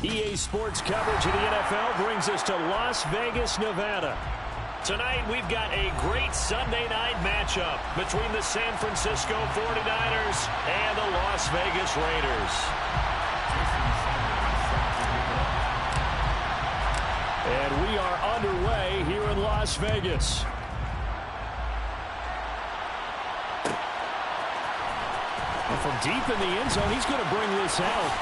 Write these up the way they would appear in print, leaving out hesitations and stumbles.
EA Sports coverage of the NFL brings us to Las Vegas, Nevada. Tonight, we've got a great Sunday night matchup between the San Francisco 49ers and the Las Vegas Raiders. And we are underway here in Las Vegas. And from deep in the end zone, he's going to bring this out.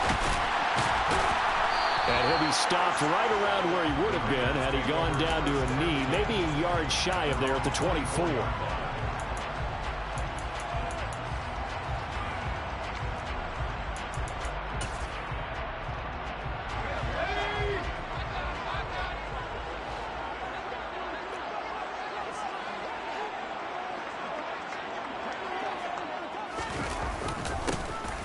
And he'll be stopped right around where he would have been had he gone down to a knee, maybe a yard shy of there at the 24.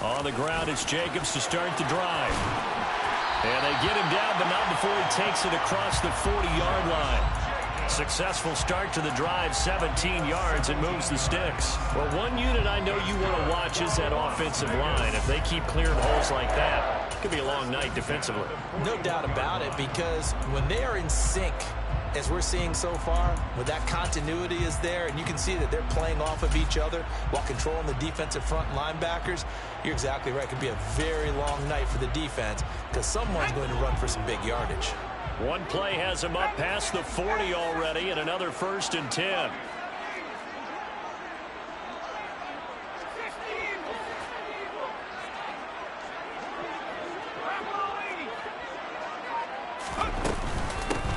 On the ground, it's Jacobs to start the drive. And they get him down, but not before he takes it across the 40-yard line. Successful start to the drive, 17 yards, and moves the sticks. Well, one unit I know you want to watch is that offensive line. If they keep clearing holes like that, it could be a long night defensively. No doubt about it, because when they are in sync, as we're seeing so far, when that continuity is there, and you can see that they're playing off of each other while controlling the defensive front linebackers, you're exactly right. It could be a very long night for the defense because someone's going to run for some big yardage. One play has him up past the 40 already, and another 1st and 10.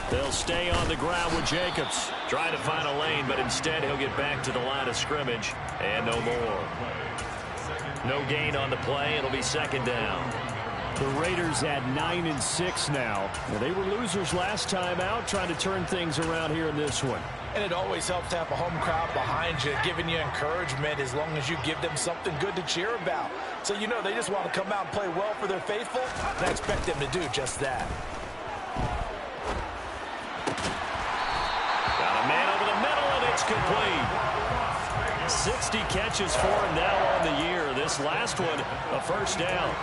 They'll stay on the ground with Jacobs. Trying to find a lane, but instead he'll get back to the line of scrimmage. And no more. No gain on the play. It'll be 2nd down. The Raiders at 9-6 now. Well, they were losers last time out, trying to turn things around here in this one. And it always helps to have a home crowd behind you, giving you encouragement as long as you give them something good to cheer about. So you know they just want to come out and play well for their faithful, and I expect them to do just that. It's complete. 60 catches for him now on the year. This last one, a 1st down.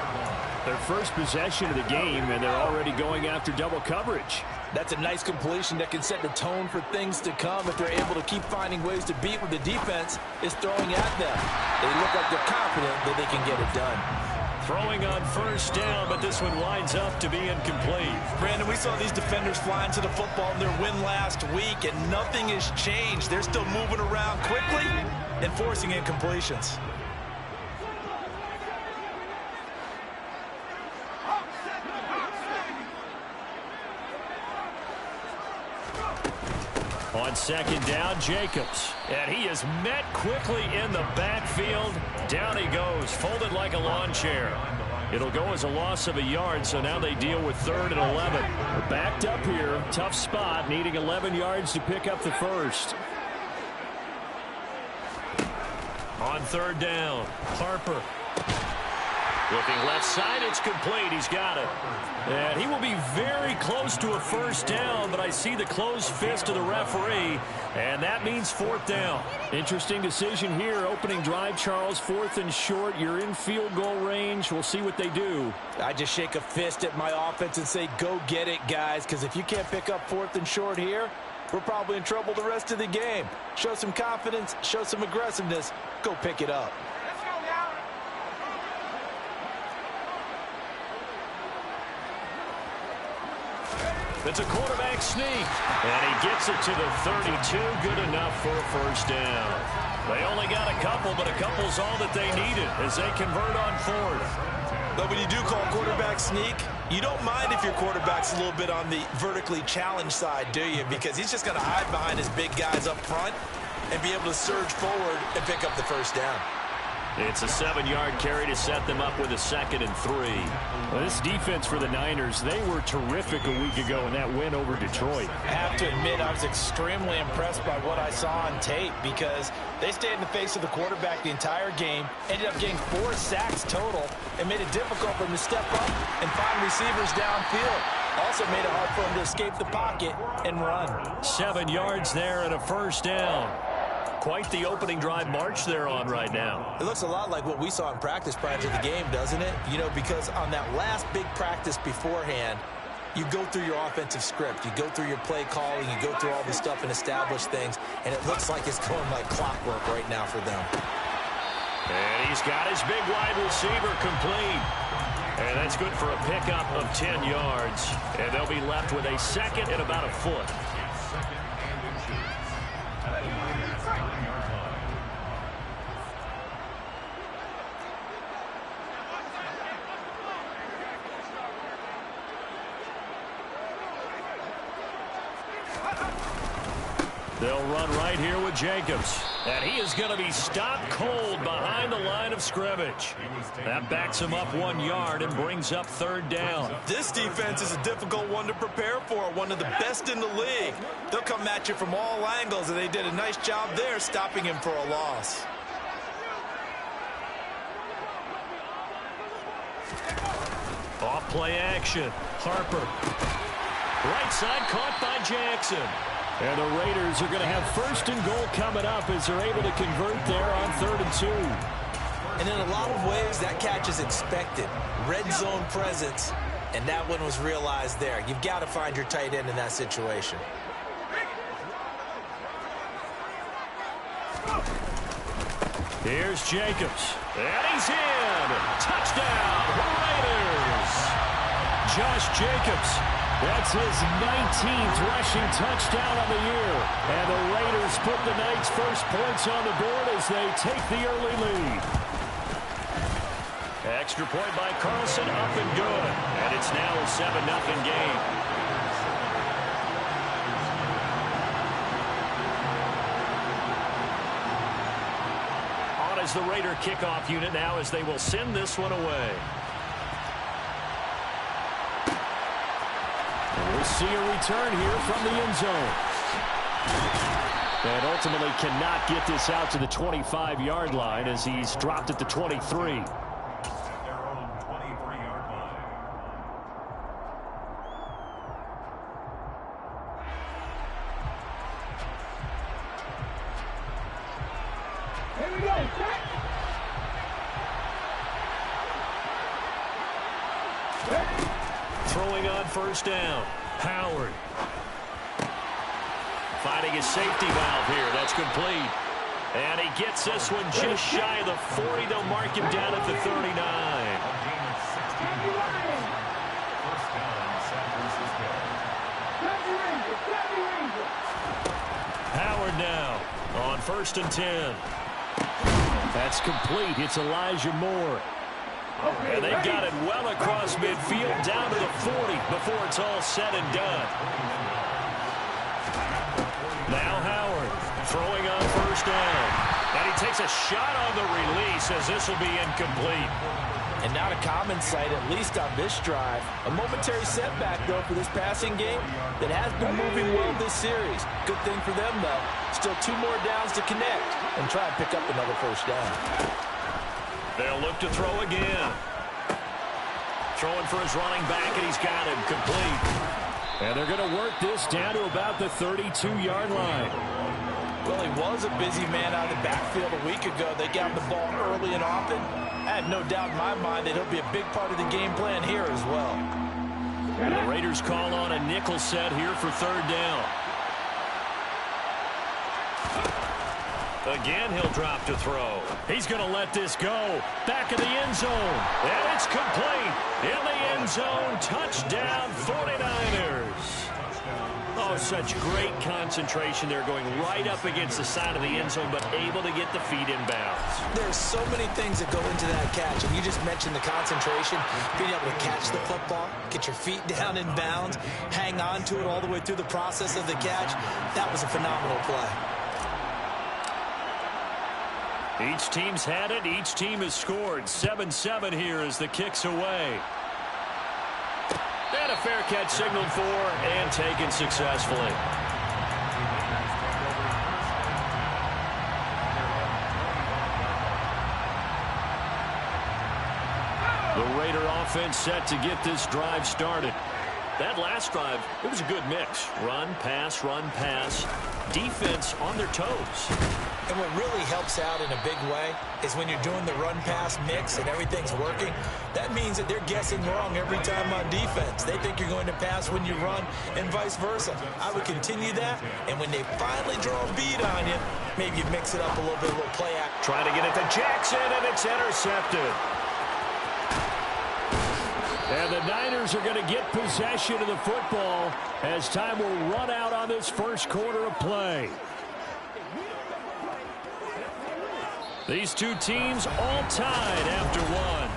Their first possession of the game, and they're already going after double coverage. That's a nice completion that can set the tone for things to come if they're able to keep finding ways to beat what the defense is throwing at them. They look like they're confident that they can get it done. Throwing on 1st down, but this one winds up to be incomplete. Brandon, we saw these defenders flying to the football in their win last week, and nothing has changed. They're still moving around quickly and forcing incompletions. On 2nd down, Jacobs. And he is met quickly in the backfield. Down he goes, folded like a lawn chair. It'll go as a loss of a yard, so now they deal with 3rd and 11. They're backed up here, tough spot, needing 11 yards to pick up the 1st. On 3rd down, Harper. Looking left side, it's complete. He's got it. And he will be very close to a 1st down, but I see the closed fist of the referee, and that means 4th down. Interesting decision here. Opening drive, Charles, 4th and short. You're in field goal range. We'll see what they do. I just shake a fist at my offense and say, go get it, guys, because if you can't pick up 4th and short here, we're probably in trouble the rest of the game. Show some confidence, show some aggressiveness, go pick it up. It's a quarterback sneak, and he gets it to the 32. Good enough for a 1st down. They only got a couple, but a couple's all that they needed as they convert on 4th. But when you do call quarterback sneak, you don't mind if your quarterback's a little bit on the vertically challenged side, do you? Because he's just going to hide behind his big guys up front and be able to surge forward and pick up the 1st down. It's a 7-yard carry to set them up with a 2nd and 3. Well, this defense for the Niners, they were terrific a week ago in that win over Detroit. I have to admit, I was extremely impressed by what I saw on tape because they stayed in the face of the quarterback the entire game, ended up getting 4 sacks total, and made it difficult for them to step up and find receivers downfield. Also made it hard for them to escape the pocket and run. 7 yards there and a 1st down. Quite the opening drive march they're on right now. It looks a lot like what we saw in practice prior to the game, doesn't it? You know, because on that last big practice beforehand, you go through your offensive script. You go through your play calling. You go through all this stuff and establish things. And it looks like it's going like clockwork right now for them. And he's got his big wide receiver complete. And that's good for a pickup of 10 yards. And they'll be left with a second and about a foot. They'll run right here with Jacobs. And he is going to be stopped cold behind the line of scrimmage. That backs him up 1 yard and brings up third down. This defense is a difficult one to prepare for, one of the best in the league. They'll come at you from all angles, and they did a nice job there stopping him for a loss. Off play action. Harper. Right side caught by Jackson. And the Raiders are going to have first and goal coming up as they're able to convert there on 3rd and 2. And in a lot of ways, that catch is expected. Red zone presence, and that one was realized there. You've got to find your tight end in that situation. Here's Jacobs. And he's in. Touchdown, Raiders. Josh Jacobs. That's his 19th rushing touchdown on the year. And the Raiders put the Knights' first points on the board as they take the early lead. Extra point by Carlson, up and good. And it's now a 7-0 game. On as the Raider kickoff unit now as they will send this one away. We'll see a return here from the end zone. And ultimately cannot get this out to the 25-yard line as he's dropped at the 23. Here we go. Throwing on first down. Howard. Finding his safety valve here. That's complete. And he gets this one just shy of the 40. They'll mark him down at the 39. Howard now on 1st and 10. That's complete. It's Elijah Moore. And they've got it well across midfield down to the 40 before it's all said and done. Now Howard throwing on first down. And he takes a shot on the release as this will be incomplete. And not a common sight, at least on this drive. A momentary setback, though, for this passing game that has been moving well this series. Good thing for them, though. Still 2 more downs to connect and try and pick up another first down. They'll look to throw again. Throwing for his running back, and he's got him complete. And they're going to work this down to about the 32-yard line. Well, he was a busy man out of the backfield a week ago. They got him the ball early and often. I have no doubt in my mind that he'll be a big part of the game plan here as well. And the Raiders call on a nickel set here for 3rd down. Again, he'll drop to throw. He's going to let this go. Back in the end zone. And it's complete. In the end zone. Touchdown, 49ers. Oh, such great concentration. They're going right up against the side of the end zone, but able to get the feet inbounds. There's so many things that go into that catch, and you just mentioned the concentration, being able to catch the football, get your feet down in bounds, hang on to it all the way through the process of the catch. That was a phenomenal play. Each team's had it. Each team has scored. 7-7 here as the kick's away. And a fair catch signaled for and taken successfully. The Raider offense set to get this drive started. That last drive, it was a good mix. Run, pass, defense on their toes. And what really helps out in a big way is when you're doing the run-pass mix and everything's working, that means that they're guessing wrong every time on defense. They think you're going to pass when you run and vice versa. I would continue that, and when they finally draw a bead on you, maybe you mix it up a little bit, a little play act. Trying to get it to Jackson, and it's intercepted. And the Niners are going to get possession of the football as time will run out on this first quarter of play. These two teams all tied after one.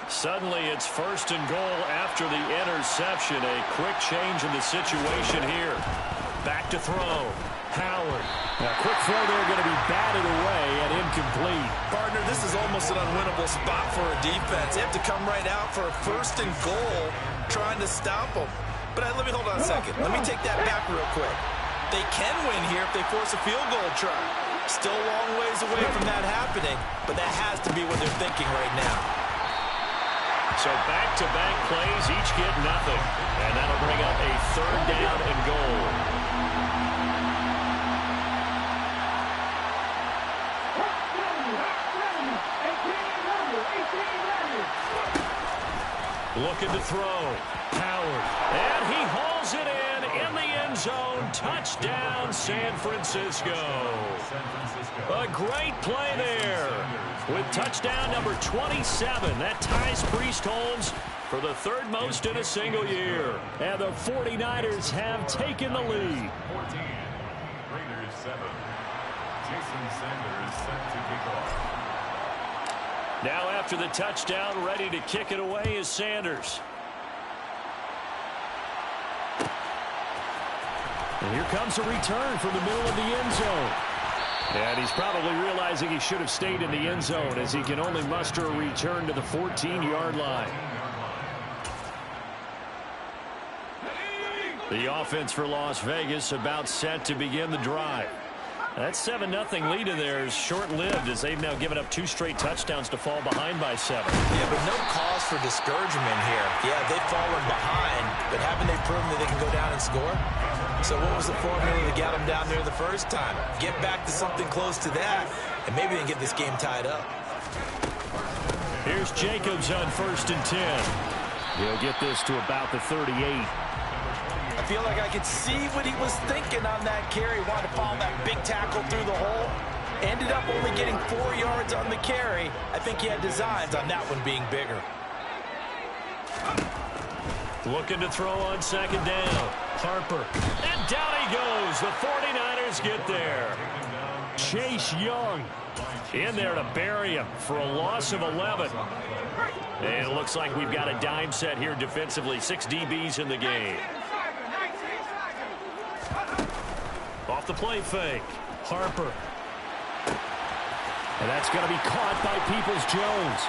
Suddenly it's first and goal after the interception. A quick change in the situation here. Back to throw. Howard. A quick throw there going to be batted away and incomplete. Partner, this is almost an unwinnable spot for a defense. They have to come right out for a first and goal trying to stop them. But let me hold on a second. Let me take that back real quick. They can win here if they force a field goal try. Still a long ways away from that happening, but that has to be what they're thinking right now. So back-to-back plays, each get nothing. And that'll bring up a third down and goal. Looking to throw. Howard. And he hauls it in the end zone. Touchdown, San Francisco. A great play there. With touchdown number 27. That ties Priest Holmes for the third most in a single year. And the 49ers have taken the lead. 14. Raiders 7. Jason Sanders set to kick off. Now after the touchdown, ready to kick it away is Sanders. And here comes a return from the middle of the end zone. And he's probably realizing he should have stayed in the end zone as he can only muster a return to the 14-yard line. The offense for Las Vegas about set to begin the drive. That 7-0 lead of theirs short-lived as they've now given up 2 straight touchdowns to fall behind by 7. Yeah, but no cause for discouragement here. Yeah, they've fallen behind, but haven't they proven that they can go down and score? So what was the formula that got them down there the first time? Get back to something close to that, and maybe they can get this game tied up. Here's Jacobs on 1st and 10. He'll get this to about the 38. I feel like I could see what he was thinking on that carry. Wanted to follow that big tackle through the hole. Ended up only getting 4 yards on the carry. I think he had designs on that one being bigger. Looking to throw on 2nd down. Harper. And down he goes. The 49ers get there. Chase Young in there to bury him for a loss of 11. And it looks like we've got a dime set here defensively. 6 DBs in the game. Off the play fake. Harper. And that's going to be caught by Peoples-Jones.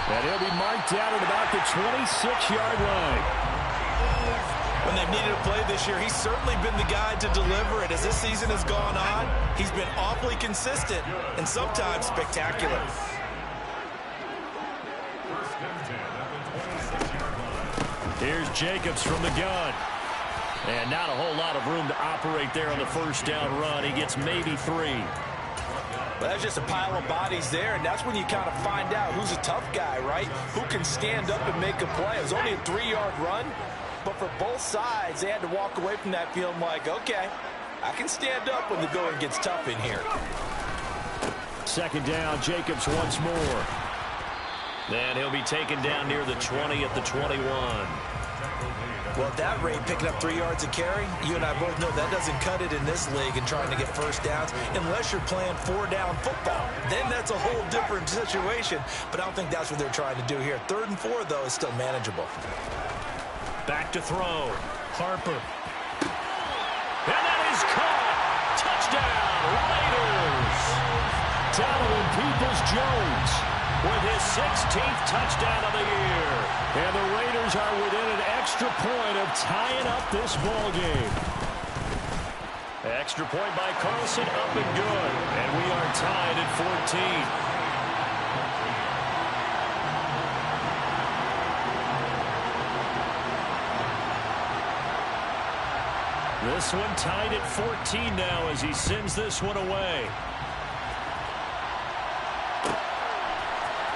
And he'll be marked down at about the 26-yard line. When they've needed a play this year, he's certainly been the guy to deliver it. As this season has gone on, he's been awfully consistent and sometimes spectacular. Here's Jacobs from the gun. And not a whole lot of room to operate there on the 1st down run. He gets maybe 3. But that's just a pile of bodies there, and that's when you kind of find out who's a tough guy, right? Who can stand up and make a play. It was only a 3-yard run, but for both sides, they had to walk away from that feeling like, okay, I can stand up when the going gets tough in here. 2nd down, Jacobs once more. Then he'll be taken down near the 20 at the 21. Well, at that rate, picking up 3 yards a carry, you and I both know that doesn't cut it in this league and trying to get first downs unless you're playing 4-down football. Then that's a whole different situation, but I don't think that's what they're trying to do here. 3rd and 4, though, is still manageable. Back to throw. Harper. And that is caught. Touchdown, Raiders. Donovan Peoples-Jones with his 16th touchdown of the year. And the Raiders are within an extra point of tying up this ball game. Extra point by Carlson, up and good. And we are tied at 14. This one tied at 14 now as he sends this one away.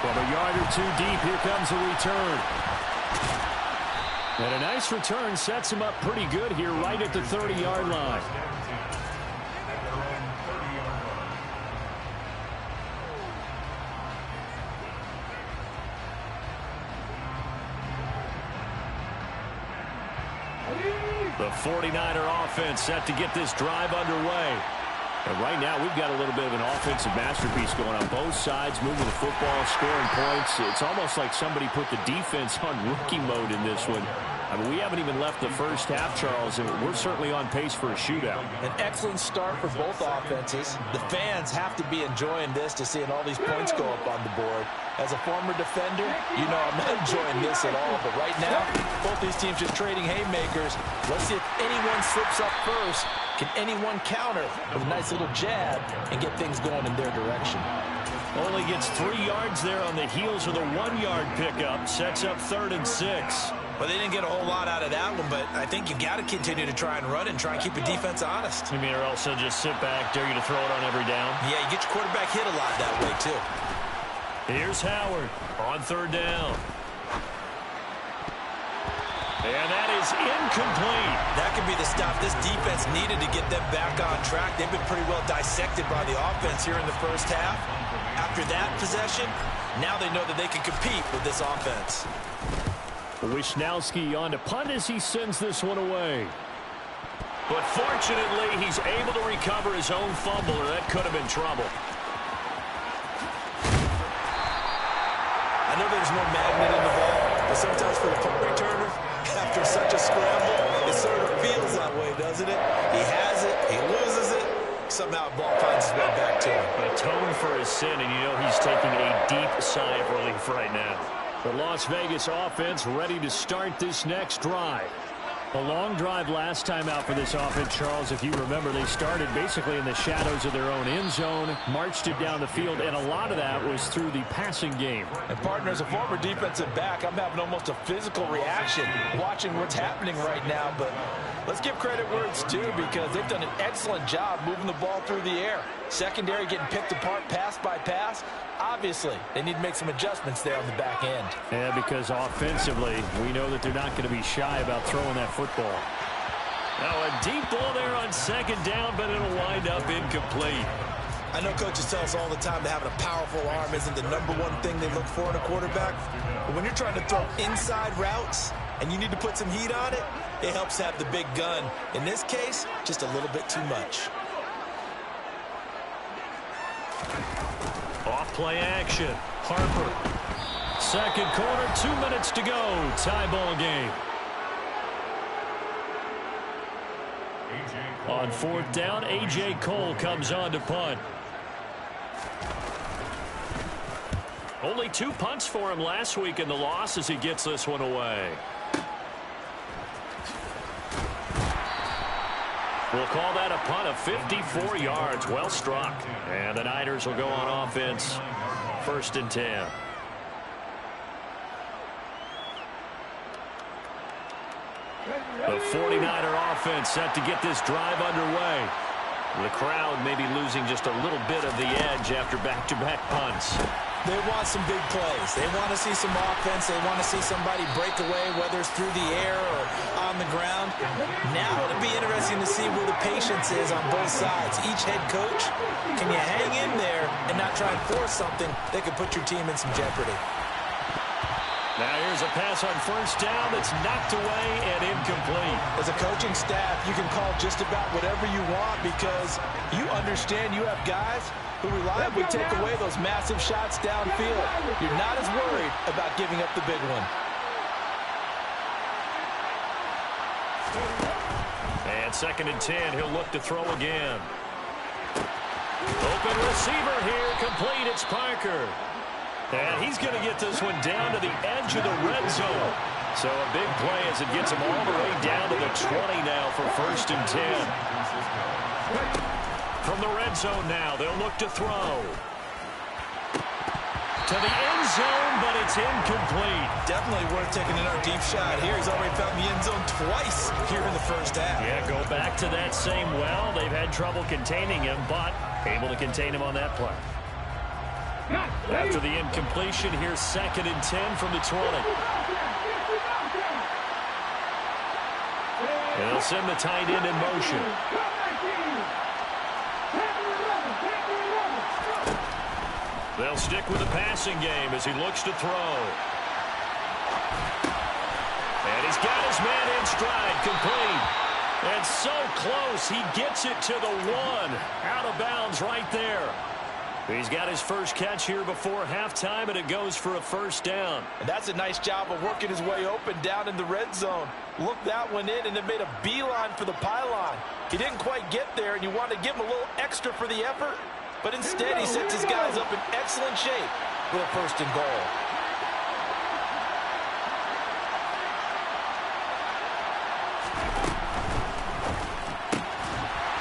From a yard or two deep, here comes a return. And a nice return sets him up pretty good here right at the 30-yard line. The 49er offense set to get this drive underway. And right now, we've got a little bit of an offensive masterpiece going on both sides, moving the football, scoring points. It's almost like somebody put the defense on rookie mode in this one. I mean, we haven't even left the first half, Charles, and we're certainly on pace for a shootout. An excellent start for both offenses. The fans have to be enjoying this to seeing all these points go up on the board. As a former defender, you know I'm not enjoying this at all. But right now, both these teams just trading haymakers. Let's see if anyone slips up first. Can anyone counter with a nice little jab and get things going in their direction? Only gets 3 yards there on the heels of the 1-yard pickup. Sets up 3rd and 6. Well, they didn't get a whole lot out of that one, but I think you got to continue to try and run and try and keep the defense honest. You mean, or else they'll just sit back, dare you to throw it on every down? Yeah, you get your quarterback hit a lot that way, too. Here's Howard on 3rd down. And that is incomplete. That could be the stop this defense needed to get them back on track. They've been pretty well dissected by the offense here in the first half. After that possession, now they know that they can compete with this offense. Wisnowski on to punt as he sends this one away. But fortunately, he's able to recover his own fumble, or that could have been trouble. I know there's no magnet in the ball, but sometimes for the punt returner, after such a scramble, it sort of feels that way, doesn't it? He has it, he loses it, somehow the ball finds its way back to him. Atone for his sin, and you know he's taking a deep sigh of relief right now. The Las Vegas offense ready to start this next drive. A long drive last time out for this offense, Charles. If you remember, they started basically in the shadows of their own end zone, marched it down the field, and a lot of that was through the passing game. And, partner, as a former defensive back, I'm having almost a physical reaction watching what's happening right now. But let's give credit where it's due because they've done an excellent job moving the ball through the air. Secondary getting picked apart pass by pass. Obviously, they need to make some adjustments there on the back end. Yeah, because offensively, we know that they're not going to be shy about throwing that football. Now a deep ball there on 2nd down, but it'll wind up incomplete. I know coaches tell us all the time that having a powerful arm isn't the #1 thing they look for in a quarterback. But when you're trying to throw inside routes and you need to put some heat on it, it helps have the big gun. In this case, just a little bit too much. Off play action. Harper. 2nd quarter, 2 minutes to go. Tie ball game. On 4th down, A.J. Cole comes on to punt. Only 2 punts for him last week in the loss as he gets this one away. We'll call that a punt of 54 yards. Well struck. And the Niners will go on offense. 1st and 10. The 49er offense set to get this drive underway. The crowd may be losing just a little bit of the edge after back-to-back punts. They want some big plays. They want to see some offense. They want to see somebody break away, whether it's through the air or on the ground. Now it'll be interesting to see where the patience is on both sides. Each head coach, can you hang in there and not try and force something that could put your team in some jeopardy? Now here's a pass on 1st down that's knocked away and incomplete. As a coaching staff, you can call just about whatever you want because you understand you have guys who reliably take away those massive shots downfield. You're not as worried about giving up the big one. And 2nd and 10, he'll look to throw again. Open receiver here, complete, it's Parker. And he's going to get this one down to the edge of the red zone. So a big play as it gets him all the way down to the 20 now for 1st and 10. From the red zone now, they'll look to throw. To the end zone, but it's incomplete. Definitely worth taking another deep shot here. He's already found the end zone twice here in the first half. Yeah, go back to that same well. They've had trouble containing him, but able to contain him on that play. After the incompletion, here's 2nd and 10 from the 20. And they'll send the tight end in motion. They'll stick with the passing game as he looks to throw. And he's got his man in stride, complete. And so close, he gets it to the 1. Out of bounds right there. He's got his first catch here before halftime, and it goes for a first down. And that's a nice job of working his way open down in the red zone. Looked that one in and then made a beeline for the pylon. He didn't quite get there, and you want to give him a little extra for the effort. But instead, he sets his guys up in excellent shape for a 1st and goal.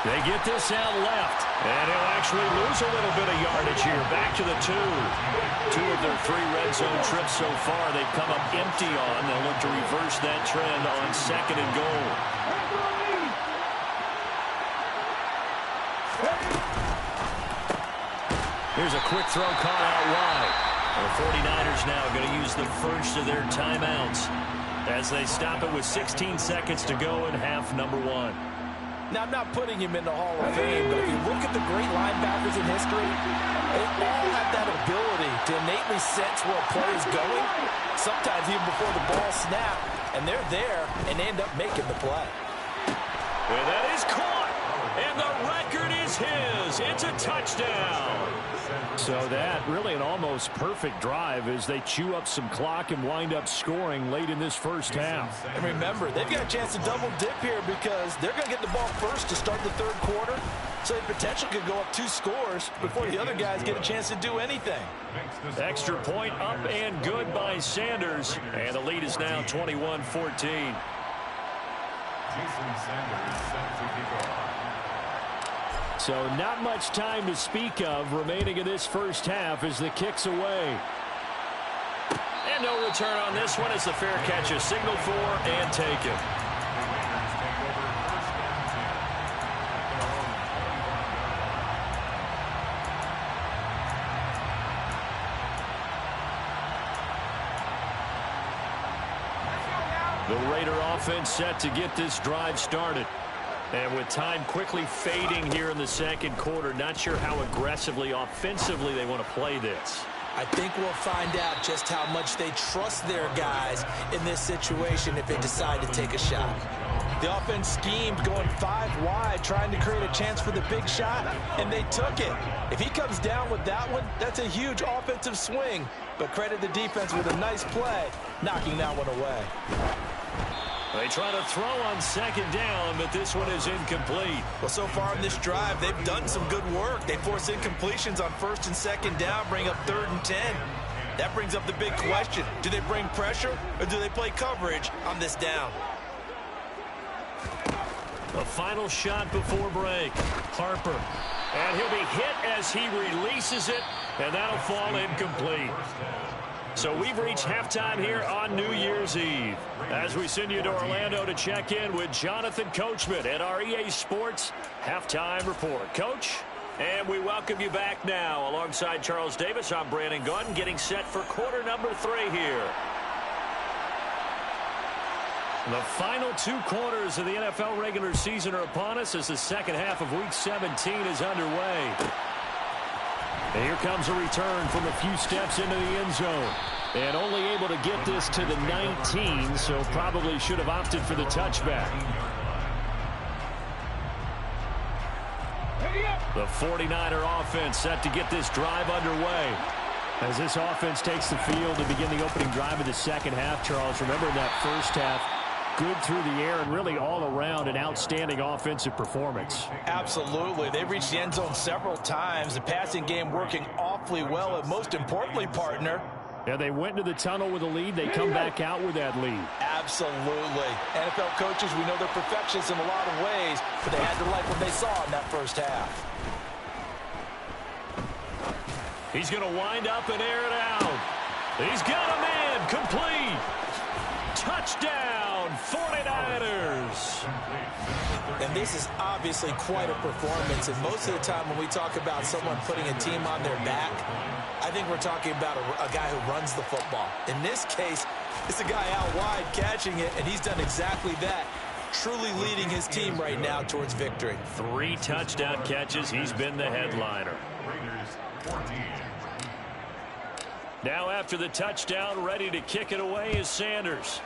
They get this out left, and he'll actually lose a little bit of yardage here. Back to the 2. 2 of their 3 red zone trips so far, they've come up empty on. They'll look to reverse that trend on 2nd and goal. Here's a quick throw caught out wide. The 49ers now going to use the first of their timeouts as they stop it with 16 seconds to go in half number 1. Now, I'm not putting him in the Hall of Fame, but if you look at the great linebackers in history, they all have that ability to innately sense where a play is going, sometimes even before the ball snaps, and they're there and end up making the play. And that is caught, and the record is his. It's a touchdown. So that really an almost perfect drive as they chew up some clock and wind up scoring late in this first half. And remember, they've got a chance to double dip here because they're going to get the ball first to start the 3rd quarter. So the potential could go up 2 scores before the other guys get a chance to do anything. Extra point up and good by Sanders. And the lead is now 21-14. Jason Sanders set to kick off. So not much time to speak of remaining in this first half as the kick's away. And no return on this one as the fair catch is signaled for and taken. The Raider offense set to get this drive started. And with time quickly fading here in the 2nd quarter, not sure how aggressively, offensively they want to play this. I think we'll find out just how much they trust their guys in this situation if they decide to take a shot. The offense schemed going 5 wide, trying to create a chance for the big shot, and they took it. If he comes down with that one, that's a huge offensive swing. But credit the defense with a nice play, knocking that one away. They try to throw on 2nd down, but this one is incomplete. Well, so far in this drive, they've done some good work. They force incompletions on 1st and 2nd down, bring up 3rd and 10. That brings up the big question. Do they bring pressure, or do they play coverage on this down? The final shot before break. Harper. And he'll be hit as he releases it, and that'll fall incomplete. So we've reached halftime here on New Year's Eve. As we send you to Orlando to check in with Jonathan Coachman at our EA Sports Halftime Report. Coach, and we welcome you back now. Alongside Charles Davis, I'm Brandon Gunn, getting set for quarter number 3 here. The final 2 quarters of the NFL regular season are upon us as the 2nd half of Week 17 is underway. And here comes a return from a few steps into the end zone. And only able to get this to the 19, so probably should have opted for the touchback. The 49er offense set to get this drive underway. As this offense takes the field to begin the opening drive of the 2nd half, Charles, remember in that first half, good through the air and really all around an outstanding offensive performance. Absolutely. They've reached the end zone several times. The passing game working awfully well. And most importantly, partner, Yeah, they went into the tunnel with a lead. They come back out with that lead. Absolutely. NFL coaches, we know they're perfectionists in a lot of ways, but they had to like what they saw in that first half. He's going to wind up and air it out. He's got a man. Complete. Touchdown, 49ers. And this is obviously quite a performance. And most of the time when we talk about someone putting a team on their back, I think we're talking about a guy who runs the football. In this case, it's a guy out wide catching it, and he's done exactly that, truly leading his team right now towards victory. 3 touchdown catches. He's been the headliner. Now after the touchdown, ready to kick it away is Sanders.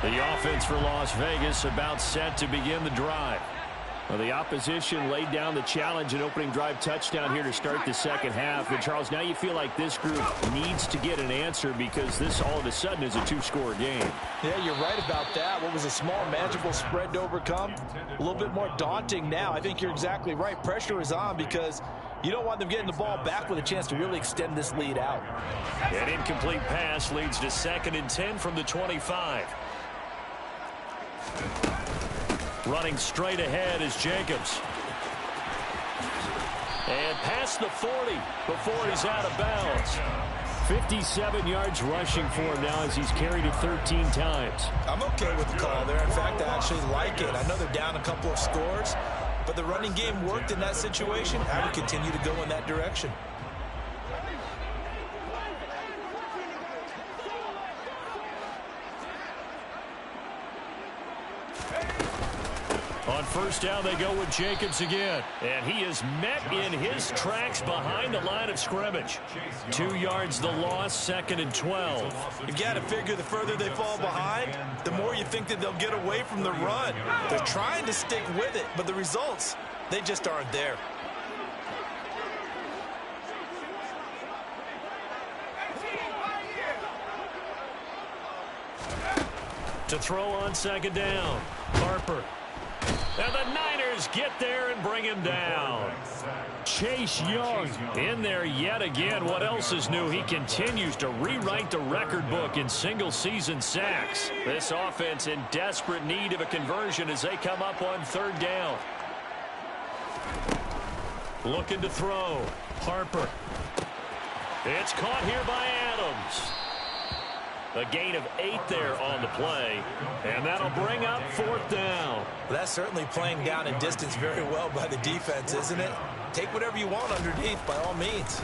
The offense for Las Vegas about set to begin the drive. Well, the opposition laid down the challenge and opening drive touchdown here to start the second half. And, Charles, now you feel like this group needs to get an answer because this all of a sudden is a 2-score game. Yeah, you're right about that. What was a small, manageable spread to overcome? A little bit more daunting now. I think you're exactly right. Pressure is on because you don't want them getting the ball back with a chance to really extend this lead out. An incomplete pass leads to 2nd and 10 from the 25. Running straight ahead is Jacobs. And past the 40 before he's out of bounds. 57 yards rushing for him now as he's carried it 13 times. I'm okay with the call there. In fact, I actually like it. I know they're down a couple of scores, but the running game worked in that situation. I would continue to go in that direction. On first down, they go with Jacobs again. And he is met in his tracks behind the line of scrimmage. 2 yards the loss, 2nd and 12. You've got to figure the further they fall behind, the more you think that they'll get away from the run. They're trying to stick with it, but the results, they just aren't there. To throw on 2nd down, Harper. And the Niners get there and bring him down. Chase Young in there yet again. What else is new? He continues to rewrite the record book in single-season sacks. This offense in desperate need of a conversion as they come up on 3rd down. Looking to throw. Harper. It's caught here by Adams. A gain of 8 there on the play, and that'll bring up 4th down. Well, that's certainly playing down in distance very well by the defense, isn't it? Take whatever you want underneath, by all means.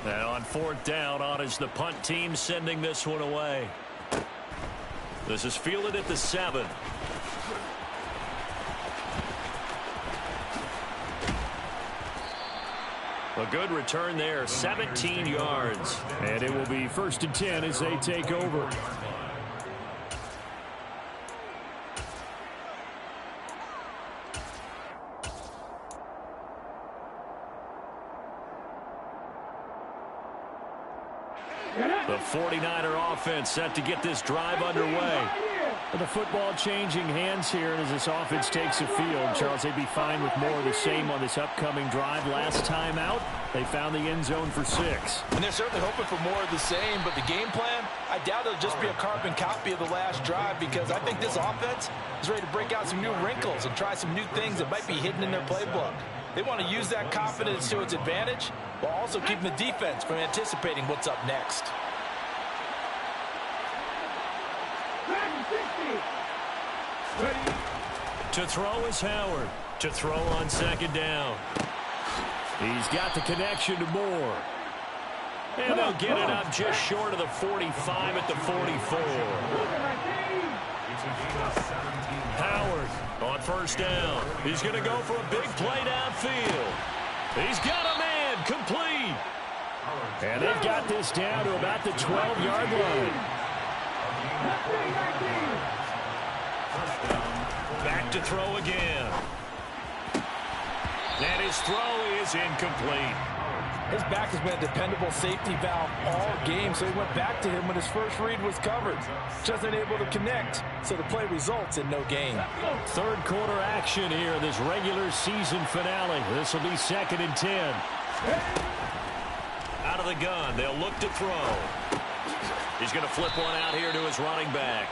And on 4th down, on is the punt team sending this one away. This is fielded at the 7. A good return there, 17 yards. And it will be 1st and 10 as they take over. The 49er offense set to get this drive underway. The football changing hands here, and as this offense takes the field, Charles, they'd be fine with more of the same on this upcoming drive. Last time out, they found the end zone for 6. And they're certainly hoping for more of the same, but the game plan, I doubt it'll just be a carbon copy of the last drive because I think this offense is ready to break out some new wrinkles and try some new things that might be hidden in their playbook. They want to use that confidence to its advantage while also keeping the defense from anticipating what's up next. To throw is Howard. To throw on 2nd down. He's got the connection to Moore. And they'll get it up just short of the 45 at the 44. Howard on 1st down. He's going to go for a big play downfield. He's got a man complete. And they've got this down to about the 12-yard line. Back to throw again. And his throw is incomplete. His back has been a dependable safety valve all game, so he went back to him when his first read was covered. Just unable to connect, so the play results in no gain. Third quarter action here, this regular season finale. This will be 2nd and 10. Out of the gun, they'll look to throw. He's going to flip one out here to his running back.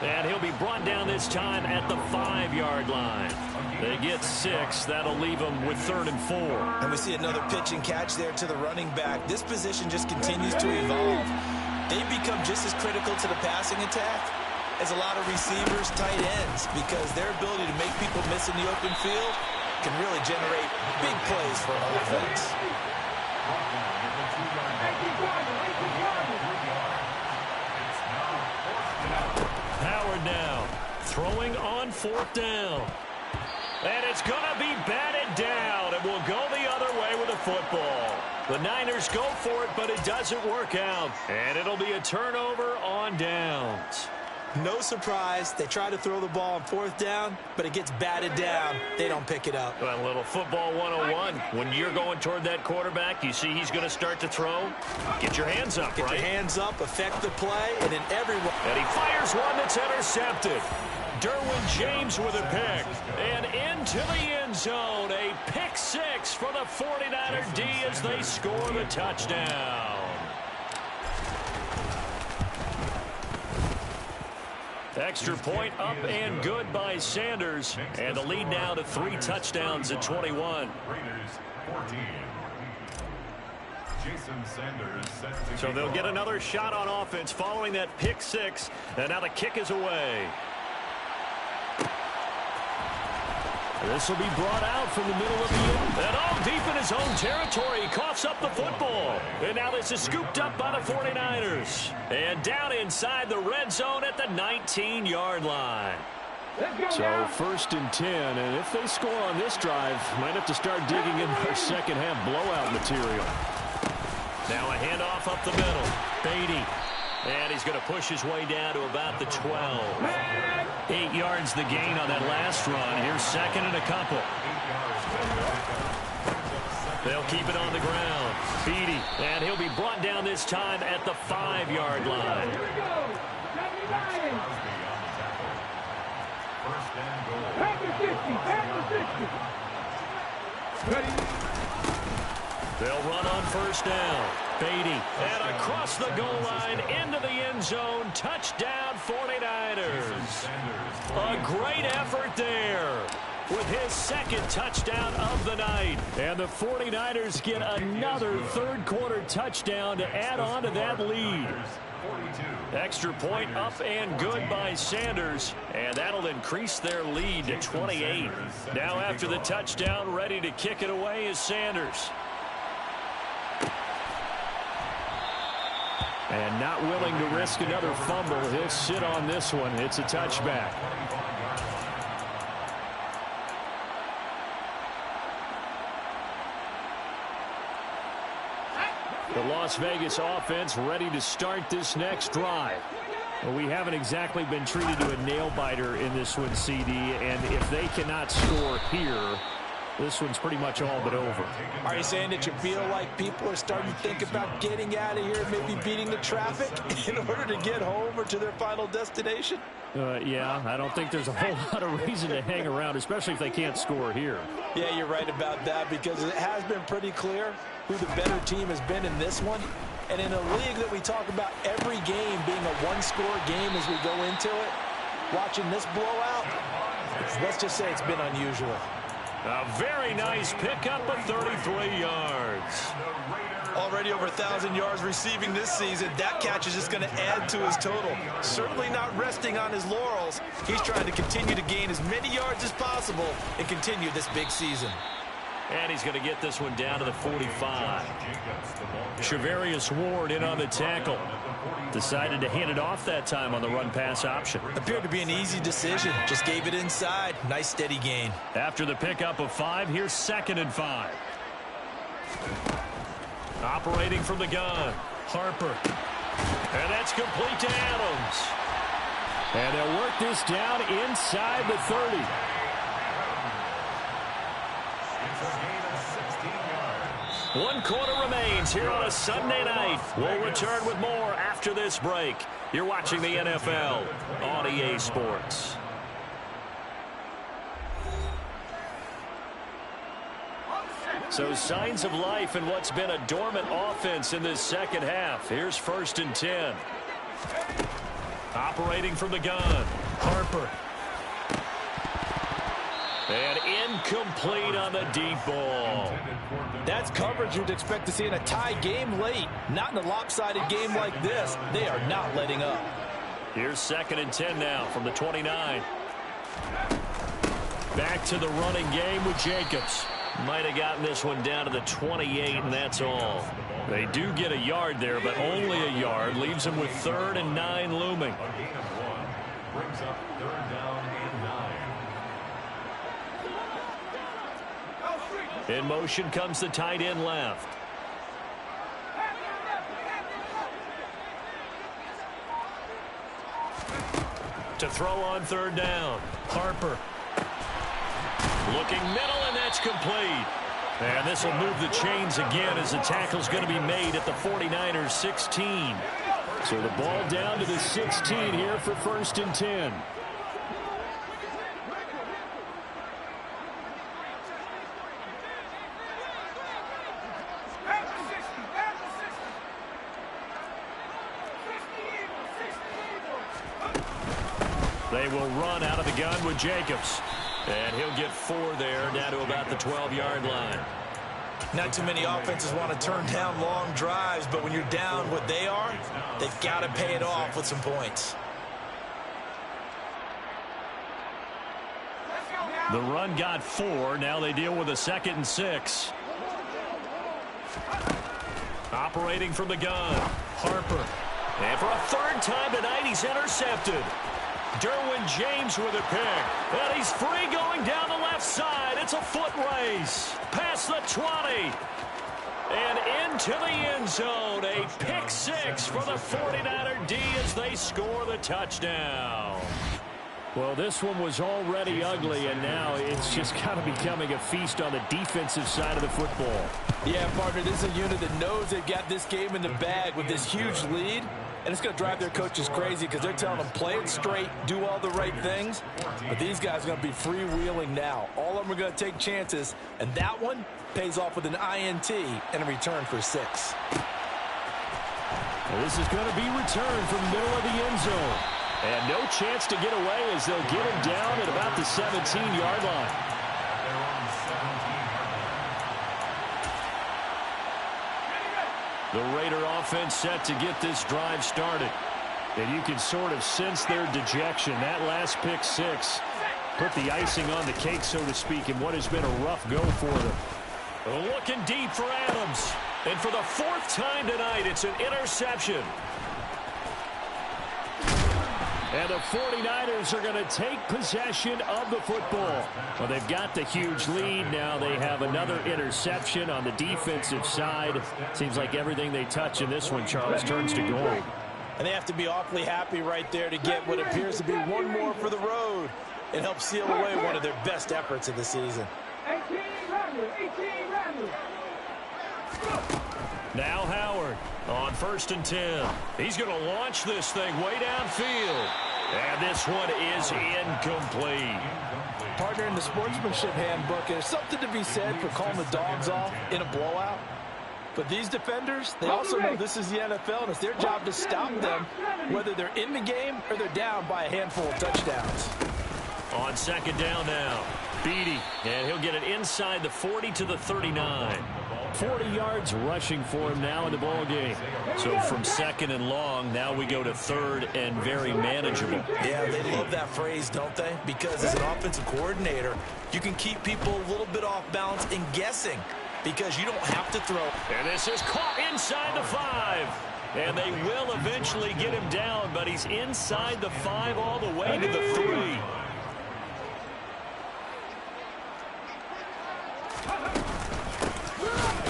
And he'll be brought down this time at the 5-yard line. They get 6. That'll leave them with 3rd and 4. And we see another pitch and catch there to the running back. This position just continues to evolve. They become just as critical to the passing attack as a lot of receivers, tight ends, because their ability to make people miss in the open field can really generate big plays for an offense. Howard now throwing on 4th down. And it's going to be batted down, and will go the other way with the football. The Niners go for it, but it doesn't work out. And it'll be a turnover on downs. No surprise, they try to throw the ball on 4th down, but it gets batted down. They don't pick it up. A little football 101. When you're going toward that quarterback, you see he's going to start to throw. Get your hands up, Get right? your hands up, affect the play, and then everyone. And he fires one that's intercepted. Derwin James with a pick. And into the end zone. A pick 6 for the 49er D as they score the touchdown. Extra point up and good by Sanders. And the lead now to 3 touchdowns at 21. So they'll get another shot on offense following that pick 6. And now the kick is away. This will be brought out from the middle of the end. And all deep in his own territory. He coughs up the football. And now this is scooped up by the 49ers. And down inside the red zone at the 19-yard line. So 1st and 10. And if they score on this drive, might have to start digging in their second half blowout material. Now a handoff up the middle. Beatty. And he's going to push his way down to about the 12. 8 yards the gain on that last run. Here's 2nd and a couple. They'll keep it on the ground. Beatty. And he'll be brought down this time at the 5-yard line. They'll run on 1st down. Beatty. And across the goal line into the end zone. Touchdown 49ers. A great effort there with his 2nd touchdown of the night. And the 49ers get another 3rd quarter touchdown to add on to that lead. Extra point up and good by Sanders. And that'll increase their lead to 28. Now after the touchdown, ready to kick it away is Sanders. And not willing to risk another fumble. He'll sit on this one. It's a touchback. The Las Vegas offense ready to start this next drive. Well, we haven't exactly been treated to a nail-biter in this one, CD. And if they cannot score here, this one's pretty much all but over. Are you saying that you feel like people are starting to think about getting out of here, maybe beating the traffic in order to get home or to their final destination? Yeah, I don't think there's a whole lot of reason to hang around, especially if they can't score here. Yeah, you're right about that, because it has been pretty clear who the better team has been in this one. And in a league that we talk about every game being a one-score game as we go into it, watching this blowout, let's just say it's been unusual. A very nice pickup of 33 yards. Already over 1,000 yards receiving this season. That catch is just going to add to his total. Certainly not resting on his laurels. He's trying to continue to gain as many yards as possible and continue this big season. And he's going to get this one down to the 45. Shavarius Ward in on the tackle. Decided to hand it off that time on the run-pass option. Appeared to be an easy decision. Just gave it inside. Nice steady gain. After the pickup of 5, here's 2nd and 5. Operating from the gun, Harper. And that's complete to Adams. And they'll work this down inside the 30. 1 quarter remains here on a Sunday night. We'll return with more after this break. You're watching the NFL on EA Sports. So signs of life in what's been a dormant offense in this second half. Here's 1st and 10. Operating from the gun. Harper. And incomplete on the deep ball. That's coverage you'd expect to see in a tie game late. Not in a lopsided game like this. They are not letting up. Here's 2nd and 10 now from the 29. Back to the running game with Jacobs. Might have gotten this one down to the 28, and that's all. They do get a yard there, but only a yard. Leaves them with 3rd and 9 looming. A gain of 1 brings up 3rd down and 9. In motion comes the tight end left. To throw on 3rd down. Harper. Looking middle, and that's complete. And this will move the chains again as the tackle's going to be made at the 49ers 16. So the ball down to the 16 here for 1st and 10. They will run out of the gun with Jacobs. And he'll get 4 there, down to about the 12-yard line. Not too many offenses want to turn down long drives, but when you're down what they are, they've got to pay it off with some points. The run got 4. Now they deal with a 2nd and 6. Operating from the gun. Harper. And for a 3rd time tonight, he's intercepted. Derwin James with a pick. And he's free going down the left side. It's a foot race. Past the 20. And into the end zone. A pick 6 for the 49er D as they score the touchdown. Well, this one was already ugly, and now it's just kind of becoming a feast on the defensive side of the football. Yeah, partner, this is a unit that knows they've got this game in the bag with this huge lead, and it's going to drive their coaches crazy because they're telling them play it straight, do all the right things, but these guys are going to be freewheeling now. All of them are going to take chances, and that one pays off with an INT and a return for 6. Well, this is going to be returned from the middle of the end zone. And no chance to get away as they'll get him down at about the 17-yard line. The Raider offense set to get this drive started. And you can sort of sense their dejection. That last pick 6 put the icing on the cake, so to speak, in what has been a rough go for them. Looking deep for Adams. And for the 4th time tonight, it's an interception. And the 49ers are going to take possession of the football. Well, they've got the huge lead. Now they have another interception on the defensive side. Seems like everything they touch in this one, Charles, turns to gold. And they have to be awfully happy right there to get what appears to be one more for the road and help seal away one of their best efforts of the season. Now Howard on 1st and 10. He's going to launch this thing way downfield. And this one is incomplete. Partner, in the sportsmanship handbook, there's something to be said for calling the dogs off in a blowout. But these defenders, they also know this is the NFL, and it's their job to stop them, whether they're in the game or they're down by a handful of touchdowns. On 2nd down now, Beatty, and he'll get it inside the 40 to the 39. 40 yards rushing for him now in the ball game. So from 2nd and long, now we go to 3rd and very manageable. Yeah, they love that phrase, don't they? Because as an offensive coordinator, you can keep people a little bit off balance and guessing because you don't have to throw. And this is caught inside the 5. And they will eventually get him down, but he's inside the 5 all the way to the 3.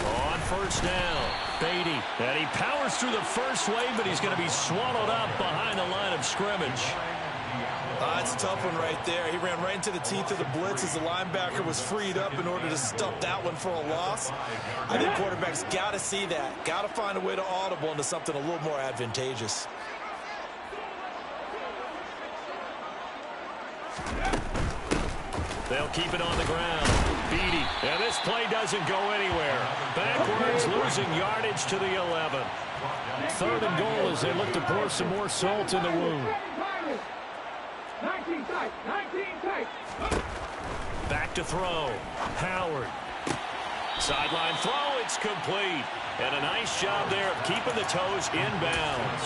On 1st down, Beatty. And he powers through the first wave, but he's going to be swallowed up behind the line of scrimmage. That's a tough one right there. He ran right into the teeth of the blitz as the linebacker was freed up in order to stuff that one for a loss. I think quarterbacks got to see that. Got to find a way to audible into something a little more advantageous. They'll keep it on the ground. Beatty. And this play doesn't go anywhere. Backwards, losing yardage to the 11. 3rd and goal as they look to pour some more salt in the wound. Back to throw. Howard. Sideline throw. It's complete. And a nice job there of keeping the toes in bounds.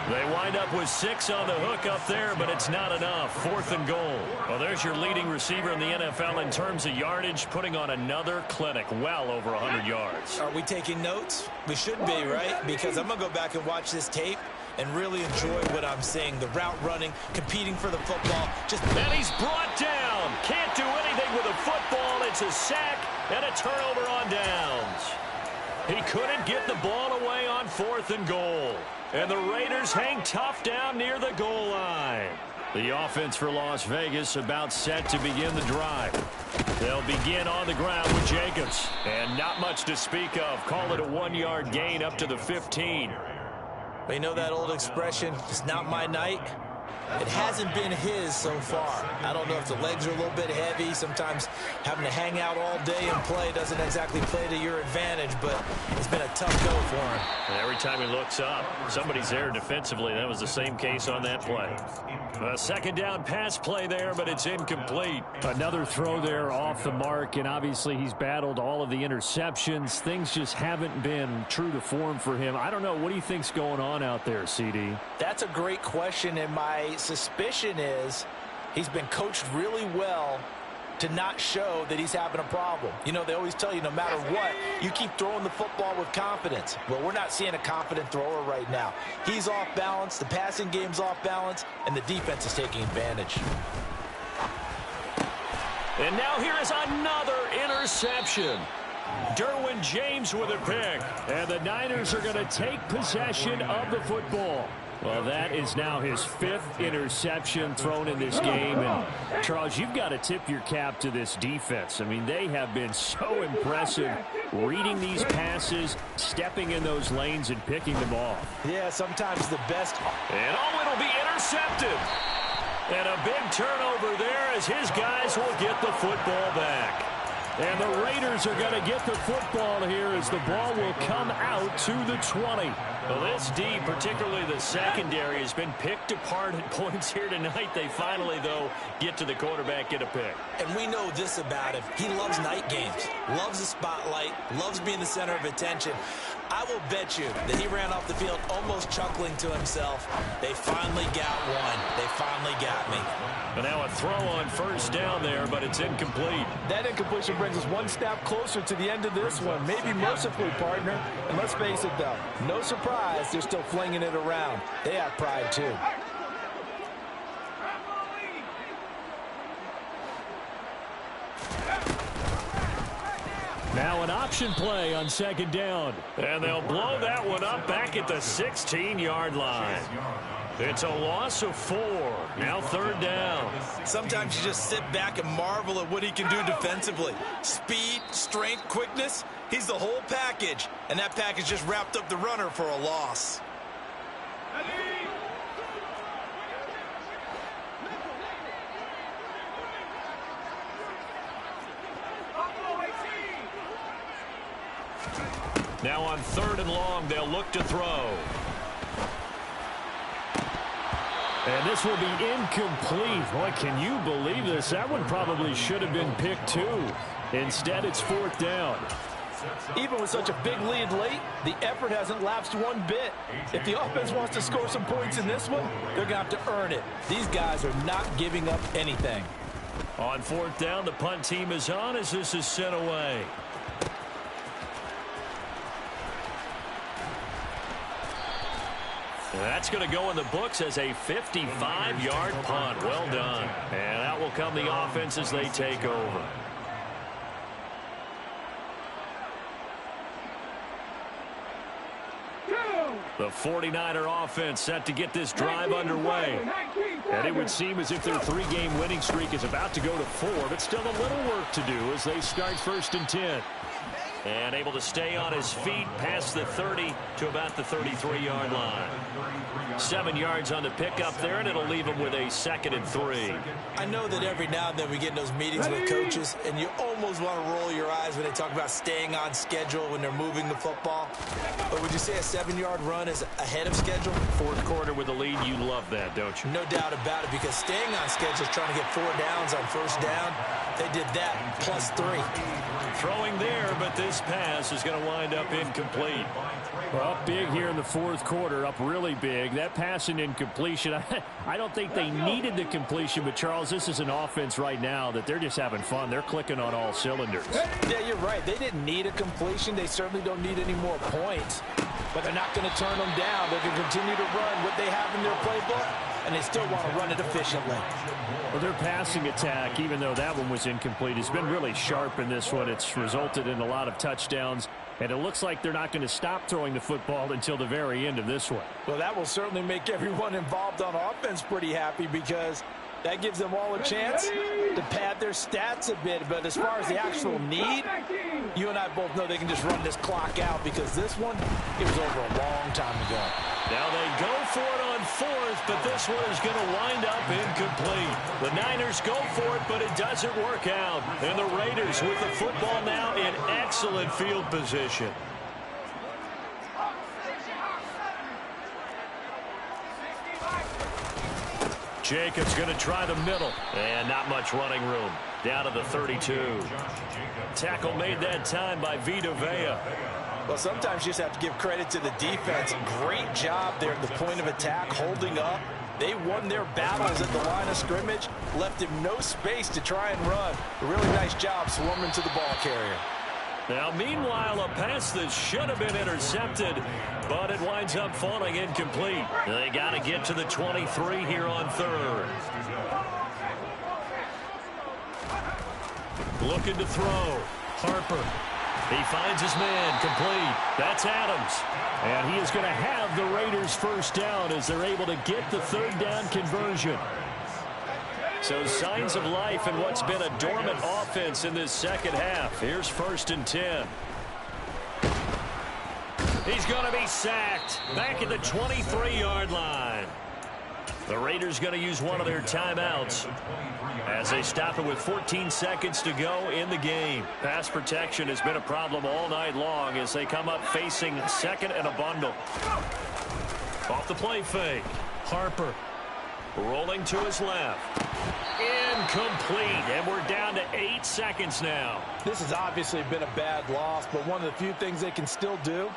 They wind up with 6 on the hook up there, but it's not enough. 4th and goal. Well, there's your leading receiver in the NFL in terms of yardage, putting on another clinic, well over 100 yards. Are we taking notes? We should be, right? Because I'm going to go back and watch this tape and really enjoy what I'm seeing. The route running, competing for the football. And he's brought down. Can't do anything with a football. It's a sack and a turnover on downs. He couldn't get the ball away on 4th and goal. And the Raiders hang tough down near the goal line. The offense for Las Vegas about set to begin the drive. They'll begin on the ground with Jacobs. And not much to speak of. Call it a 1-yard gain up to the 15. You know that old expression, it's not my night? It hasn't been his so far. I don't know if the legs are a little bit heavy. Sometimes having to hang out all day and play doesn't exactly play to your advantage, but it's been a tough go for him. And every time he looks up, somebody's there defensively. That was the same case on that play. A 2nd down pass play there, but it's incomplete. Another throw there off the mark, and obviously he's battled all of the interceptions. Things just haven't been true to form for him. I don't know. What do you think's going on out there, CD? That's a great question, and my suspicion is he's been coached really well to not show that he's having a problem. You know, they always tell you no matter what, you keep throwing the football with confidence. Well, we're not seeing a confident thrower right now. He's off balance, the passing game's off balance, and the defense is taking advantage. And now here is another interception. Derwin James with a pick. And the Niners are going to take possession of the football. Well, that is now his 5th interception thrown in this game. And, Charles, you've got to tip your cap to this defense. I mean, they have been so impressive reading these passes, stepping in those lanes, and picking them off. Yeah, sometimes the best. And it'll be intercepted. And a big turnover there as his guys will get the football back. And the Raiders are going to get the football here as the ball will come out to the 20. Well, this D, particularly the secondary, has been picked apart at points here tonight. They finally, though, get to the quarterback, get a pick. And we know this about him. He loves night games, loves the spotlight, loves being the center of attention. I will bet you that he ran off the field almost chuckling to himself. They finally got one. They finally got me. But now a throw on 1st down there, but it's incomplete. That incompletion brings us one step closer to the end of this one. Maybe mercifully, partner. And let's face it, though, no surprise they're still flinging it around. They have pride, too. Now an option play on 2nd down. And they'll blow that one up back at the 16-yard line. It's a loss of 4. Now 3rd down. Sometimes you just sit back and marvel at what he can do defensively. Speed, strength, quickness. He's the whole package. And that package just wrapped up the runner for a loss. Now on 3rd and long, they'll look to throw. And this will be incomplete. Boy, can you believe this? That one probably should have been picked too. Instead, it's 4th down. Even with such a big lead late, the effort hasn't lapsed one bit. If the offense wants to score some points in this one, they're going to have to earn it. These guys are not giving up anything. On 4th down, the punt team is on as this is sent away. That's going to go in the books as a 55-yard punt. Well done. And out will come the offense as they take over. The 49er offense set to get this drive underway. And it would seem as if their 3-game winning streak is about to go to 4, but still a little work to do as they start 1st and 10. And able to stay on his feet past the 30 to about the 33-yard line. 7 yards on the pickup there, and it'll leave him with a 2nd and 3. I know that every now and then we get in those meetings with coaches, and you almost want to roll your eyes when they talk about staying on schedule when they're moving the football. But would you say a 7-yard run is ahead of schedule? 4th quarter with the lead, you love that, don't you? No doubt about it, because staying on schedule is trying to get 4 downs on 1st down. They did that plus 3. Throwing there, but this pass is going to wind up incomplete. Well, up big here in the 4th quarter, up really big. That pass and incompletion, I don't think they needed the completion, but Charles, this is an offense right now that they're just having fun. They're clicking on all cylinders. Yeah, you're right. They didn't need a completion. They certainly don't need any more points, but they're not going to turn them down. They can continue to run what they have in their playbook, and they still want to run it efficiently. Well, their passing attack, even though that one was incomplete, has been really sharp in this one. It's resulted in a lot of touchdowns, and it looks like they're not going to stop throwing the football until the very end of this one. Well, that will certainly make everyone involved on offense pretty happy, because that gives them all a chance to pad their stats a bit. But as far as the actual need, you and I both know they can just run this clock out, because this one, it was over a long time ago. Now they go for it on 4th, but this one is going to wind up incomplete. The Niners go for it, but it doesn't work out. And the Raiders with the football now in excellent field position. Jacobs going to try the middle, and not much running room. Down to the 32. Tackle made that time by Vita Vea. Well, sometimes you just have to give credit to the defense. Great job there at the point of attack, holding up. They won their battles at the line of scrimmage, left him no space to try and run. A really nice job swarming to the ball carrier. Now, meanwhile, a pass that should have been intercepted, but it winds up falling incomplete. They got to get to the 23 here on 3rd. Looking to throw. Harper. He finds his man, complete. That's Adams. And he is going to have the Raiders 1st down as they're able to get the 3rd down conversion. So signs of life in what's been a dormant offense in this 2nd half. Here's 1st and 10. He's going to be sacked back at the 23-yard line. The Raiders going to use one of their timeouts as they stop it with 14 seconds to go in the game. Pass protection has been a problem all night long as they come up facing 2nd and a bundle. Off the play fake. Harper rolling to his left. Incomplete, and we're down to 8 seconds now. This has obviously been a bad loss, but one of the few things they can still do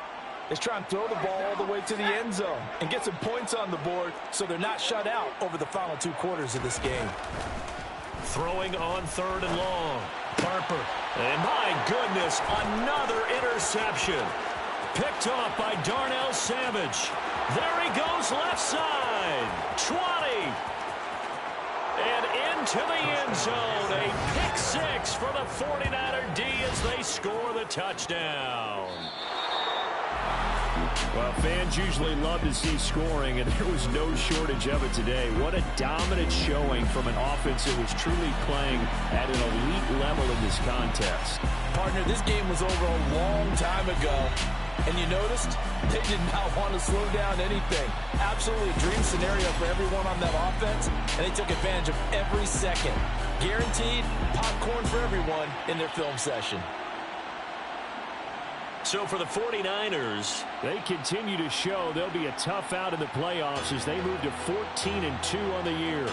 is try and throw the ball all the way to the end zone and get some points on the board so they're not shut out over the final 2 quarters of this game. Throwing on 3rd and long. Harper. And my goodness, another interception. Picked off by Darnell Savage. There he goes left side. 20. And into the end zone. A pick 6 for the 49er D as they score the touchdown. Well, fans usually love to see scoring, and there was no shortage of it today. What a dominant showing from an offense that was truly playing at an elite level in this contest. Partner, this game was over a long time ago, and you noticed they did not want to slow down anything. Absolutely a dream scenario for everyone on that offense, and they took advantage of every second. Guaranteed popcorn for everyone in their film session. So for the 49ers, they continue to show they'll be a tough out in the playoffs as they move to 14-2 on the year.